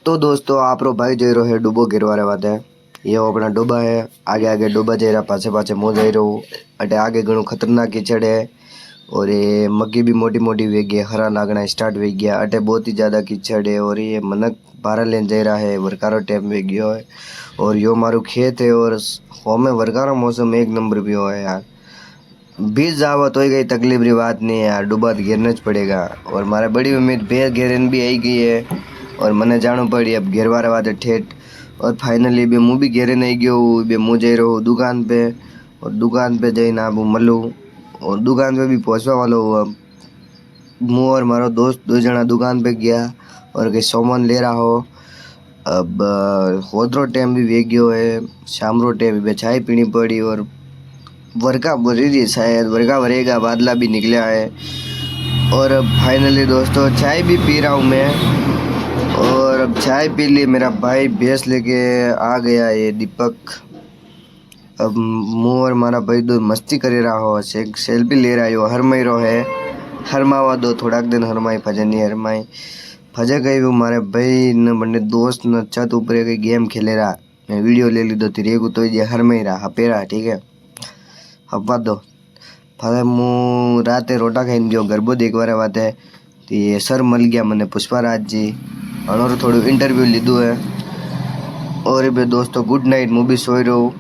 तो दोस्तों आपरो भाई जई रहो है डूबो गिरवारे वाते ये अपना डूबा है आगे आगे डूबा जई रहा पाछे पाछे मो जई रहो अटे आगे घणो खतरनाक कीचड़ है और ये मग्गी भी मोटी मोटी वे गई हरा लागना स्टार्ट वे गया अटे बहुत ही ज्यादा कीचड़ है और ये मनक बारह लेन जई रहा है वरकारो टाइम वे गयो है और यो मारू खेत है और होमे वरकारो मौसम एक नंबर भी है यार बीज जावा तो ही गई तकलीफ री बात नहीं है यार डूबा तो गिरना ज पड़ेगा और मारे बड़ी उम्मीद बे घेरन भी आई गई है और मने जानो पड़ी अब घेरवारे वाते ठेठ और फाइनली बे मुँह भी घेरे नहीं गयो बे मुँह जई रहो दुकान पे और दुकान पे जईने अब मलू और दुकान पे भी पहुंचवा वालो हूँ अब मुँह और मारो दोस्त दो जना दुकान पे गया और कई सामान ले रहा हो अब होदरो टाइम भी वे गयो है शाम रो टाइम भी चाय पीनी पड़ी और वर्षा भरी रही शायद वर्षा भरेगा बादला भी निकला है और अब फाइनली दोस्तों चाय भी पी रहा हूँ मैं और अब चाय पी ली मेरा भाई भैंस लेके आ गया ये दीपक अब मुँह और मारा भाई दो मस्ती करे रहा हो सेल्फी ले रहा हो हरमाई रो है हरमावा दो थोड़ा दिन हरमाई फजे नहीं हरमाई फजे गई वो मारे भाई न बंदे दोस्त न छत ऊपर गई गेम खेले रहा मैं वीडियो ले ली दो तेरे को तो ये हरमाई रहा हपे रहा ठीक है हपा दो फिर मु राते रोटा खाई गयो गरबो देखवा वाते तो ये सर मल गया मैंने पुष्पाराज जी और थोड़ा इंटरव्यू लीधु है और बे दोस्तों गुड नाइट मु भी सोई रहो